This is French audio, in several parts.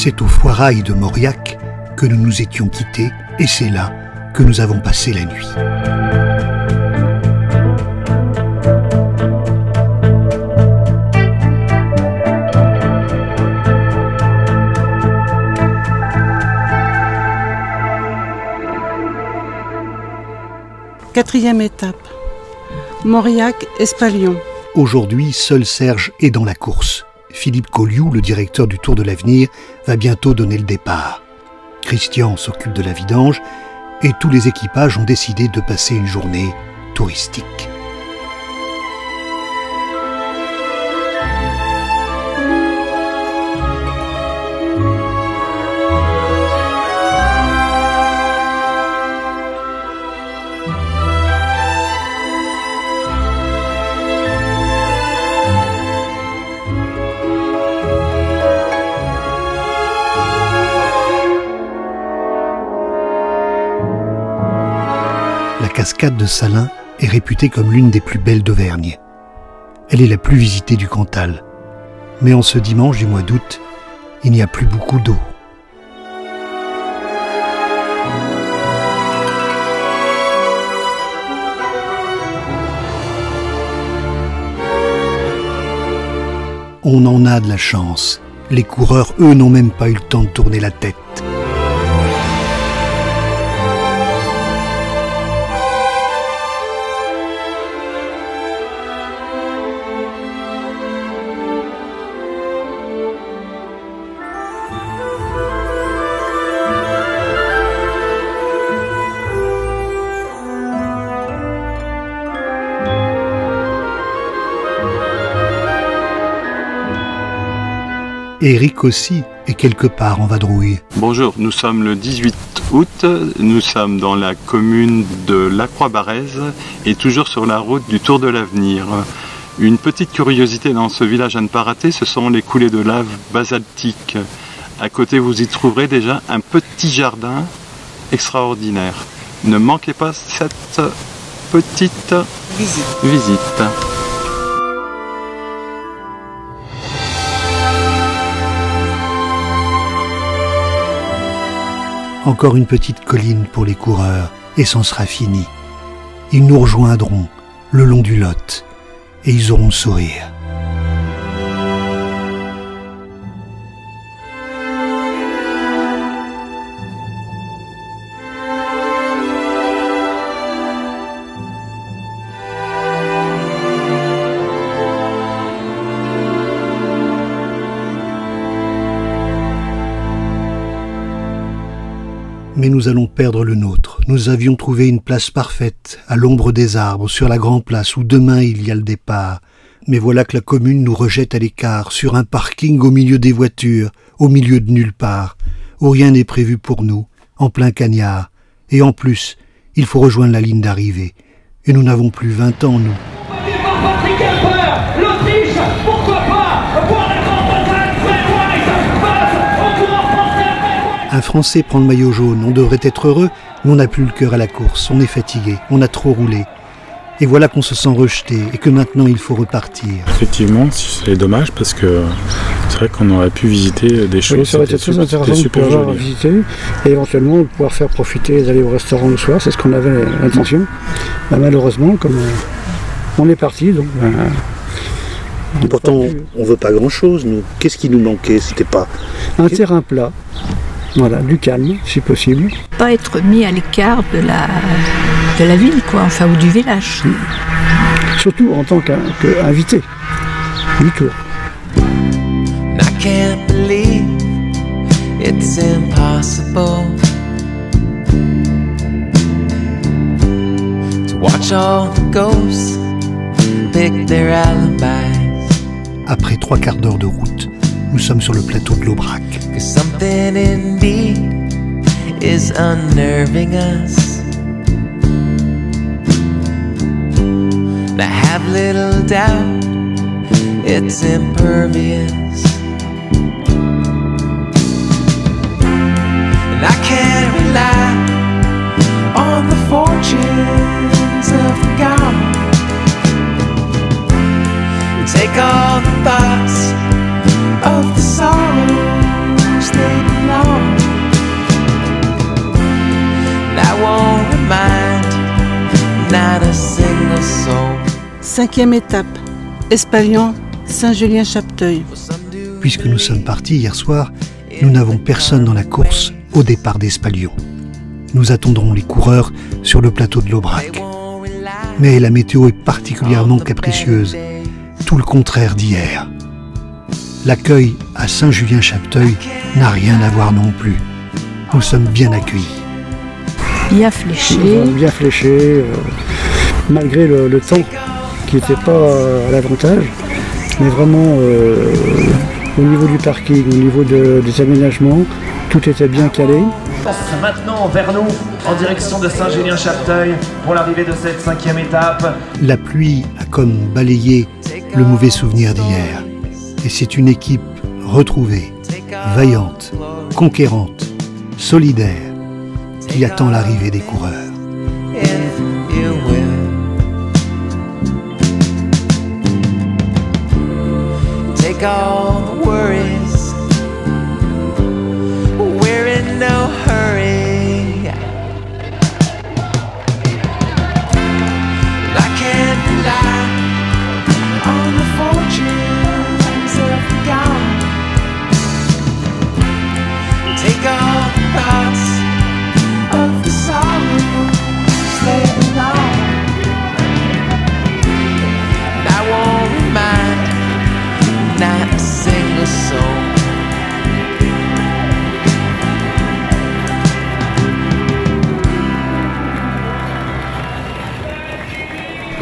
C'est au Foirail de Mauriac que nous nous étions quittés et c'est là que nous avons passé la nuit. Quatrième étape, Mauriac-Espalion. Aujourd'hui, seul Serge est dans la course. Philippe Colliou, le directeur du Tour de l'Avenir, va bientôt donner le départ. Christian s'occupe de la vidange et tous les équipages ont décidé de passer une journée touristique. La cascade de Salins est réputée comme l'une des plus belles d'Auvergne. Elle est la plus visitée du Cantal. Mais en ce dimanche du mois d'août, il n'y a plus beaucoup d'eau. On en a de la chance. Les coureurs, eux, n'ont même pas eu le temps de tourner la tête. Eric aussi est quelque part en vadrouille. Bonjour, nous sommes le 18 août, nous sommes dans la commune de Lacroix-Barrez et toujours sur la route du Tour de l'Avenir. Une petite curiosité dans ce village à ne pas rater, ce sont les coulées de lave basaltiques. À côté, vous y trouverez déjà un petit jardin extraordinaire. Ne manquez pas cette petite visite. Encore une petite colline pour les coureurs, et c'en sera fini. Ils nous rejoindront le long du Lot, et ils auront le sourire. Mais nous allons perdre le nôtre. Nous avions trouvé une place parfaite, à l'ombre des arbres, sur la grande place où demain il y a le départ. Mais voilà que la commune nous rejette à l'écart, sur un parking au milieu des voitures, au milieu de nulle part, où rien n'est prévu pour nous, en plein cagnard. Et en plus, il faut rejoindre la ligne d'arrivée. Et nous n'avons plus 20 ans, nous. L'Autriche, pourquoi pas? Un Français prend le maillot jaune, on devrait être heureux, mais on n'a plus le cœur à la course, on est fatigué, on a trop roulé. Et voilà qu'on se sent rejeté et que maintenant il faut repartir. Effectivement, c'est dommage parce que c'est vrai qu'on aurait pu visiter des choses. Oui, ça aurait été très intéressant de pouvoir visiter et éventuellement de pouvoir faire profiter d'aller au restaurant le soir, c'est ce qu'on avait l'intention. Malheureusement, comme on est parti, donc... Pourtant, on ne veut pas grand-chose, nous. Qu'est-ce qui nous manquait? C'était pas... Un terrain plat. Voilà, du calme, si possible. Pas être mis à l'écart de la ville, quoi, enfin, ou du village. Surtout en tant qu'invité du Tour. I can't believe it's impossible to watch all the ghosts pick their alibis. Après 3 quarts d'heure de route, nous sommes sur le plateau de l'Aubrac. Something indeed is unnerving us. I have little doubt it's impervious. And I can't rely on the fortunes of the gods. Take all the thoughts of the sorrows they 5e étape, Espalion, Saint-Julien-Chapteuil. Puisque nous sommes partis hier soir, nous n'avons personne dans la course au départ d'Espalion. Nous attendrons les coureurs sur le plateau de l'Aubrac. Mais la météo est particulièrement capricieuse, tout le contraire d'hier. L'accueil à Saint-Julien-Chapteuil n'a rien à voir non plus. Nous sommes bien accueillis. Bien fléché. Bien fléché, malgré le temps qui n'était pas à l'avantage, mais vraiment au niveau du parking, au niveau des aménagements, tout était bien calé. Maintenant vers nous, en direction de Saint-Julien-Chapteuil, pour l'arrivée de cette 5e étape. La pluie a comme balayé le mauvais souvenir d'hier. Et c'est une équipe retrouvée, vaillante, conquérante, solidaire, qui attend l'arrivée des coureurs. Take all the worries, we're in no hurry. I can't rely on the fortunes of the gown. Take all the parts of the sorrow, slay them all. I won't remind not a single soul.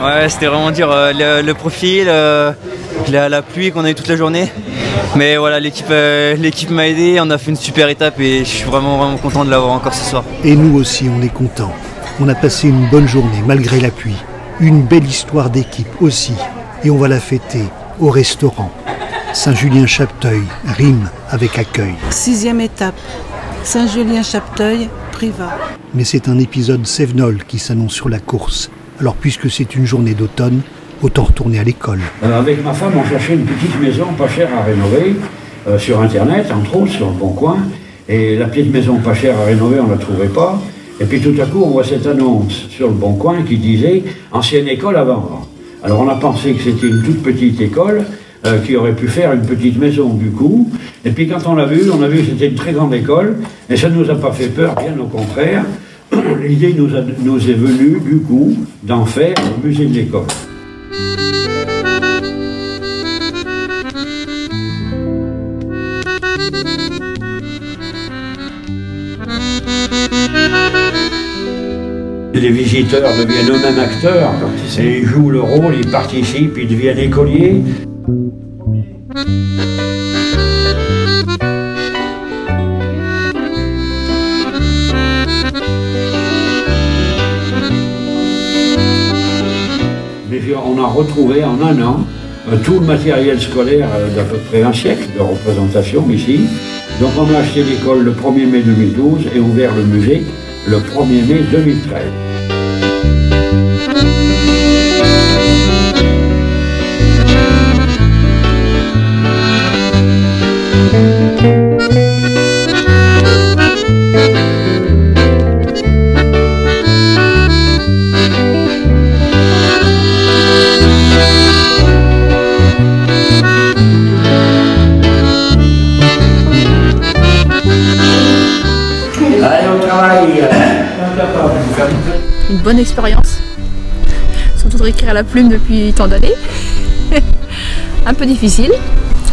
Ouais, c'était vraiment dur, le profil, la pluie qu'on a eu toute la journée. Mais voilà, l'équipe m'a aidé, on a fait une super étape et je suis vraiment content de l'avoir encore ce soir. Et nous aussi, on est contents. On a passé une bonne journée malgré la pluie. Une belle histoire d'équipe aussi. Et on va la fêter au restaurant. Saint-Julien-Chapteuil rime avec accueil. 6e étape, Saint-Julien-Chapteuil, Privas. Mais c'est un épisode Cévenol qui s'annonce sur la course. Alors puisque c'est une journée d'automne, autant retourner à l'école. Avec ma femme, on cherchait une petite maison pas chère à rénover, sur Internet, entre autres, sur le Bon Coin. Et la petite maison pas chère à rénover, on ne la trouvait pas. Et puis tout à coup, on voit cette annonce sur le Bon Coin qui disait « Ancienne école à vendre ». Alors on a pensé que c'était une toute petite école qui aurait pu faire une petite maison du coup. Et puis quand on l'a vu que c'était une très grande école. Et ça ne nous a pas fait peur, bien au contraire. L'idée nous est venue du coup d'en faire le musée de l'école. Les visiteurs deviennent eux-mêmes acteurs, et ils jouent le rôle, ils participent, ils deviennent écoliers. Mais on a retrouvé en un an tout le matériel scolaire d'à peu près un siècle de représentation ici. Donc on a acheté l'école le 1er mai 2012 et ouvert le musée le 1er mai 2013. Une bonne expérience, surtout de réécrire à la plume depuis tant d'années. Un peu difficile,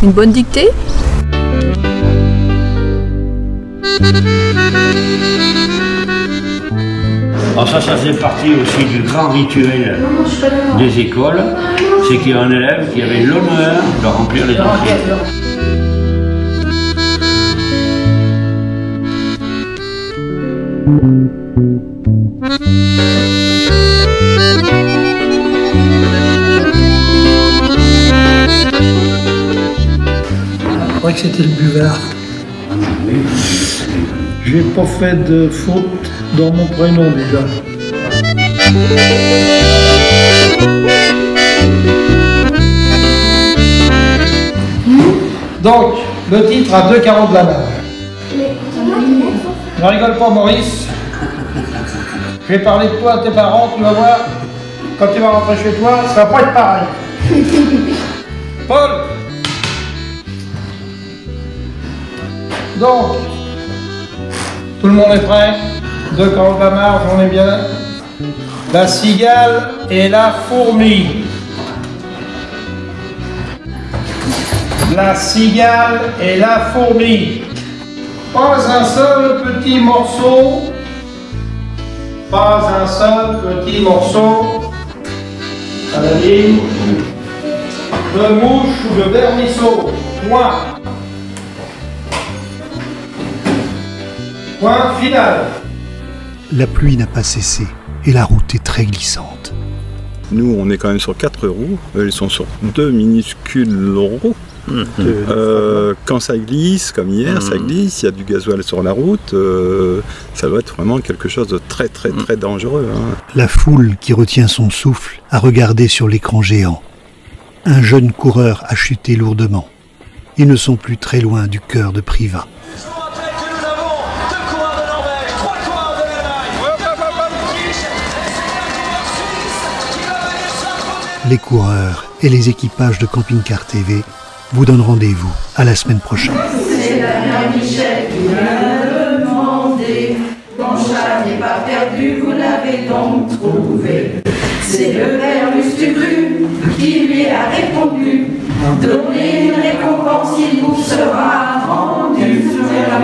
une bonne dictée. Alors ça fait partie aussi du grand rituel des écoles, c'est qu'il y a un élève qui avait l'honneur de remplir les entrées. Je crois que c'était le buvard. J'ai pas fait de faute dans mon prénom déjà. Donc, le titre à 2 carreaux de la main. Ne rigole pas, Maurice. Je vais parler de toi à tes parents, tu vas voir. quand tu vas rentrer chez toi, ça va pas être pareil. Paul. Donc, tout le monde est prêt? Deux cordes à marge, on est bien. La cigale et la fourmi. La cigale et la fourmi. Pas un seul petit morceau. Pas un seul petit morceau. À la ligne. De mouche ou de vermisseau. Point. Point final. La pluie n'a pas cessé et la route est très glissante. Nous, on est quand même sur 4 roues. Elles sont sur 2 minuscules roues. Quand ça glisse, comme hier, ça glisse, il y a du gasoil sur la route, ça doit être vraiment quelque chose de très dangereux. Hein. La foule qui retient son souffle a regardé sur l'écran géant. Un jeune coureur a chuté lourdement. Ils ne sont plus très loin du cœur de Privas. Les coureurs et les équipages de Camping Car TV vous donnent rendez-vous à la semaine prochaine. C'est la mère Michel qui vient demander. Mon chat n'est pas perdu, vous l'avez donc trouvé. C'est le père Lustucru qui lui a répondu. Donnez une récompense, il vous sera rendu. C'est la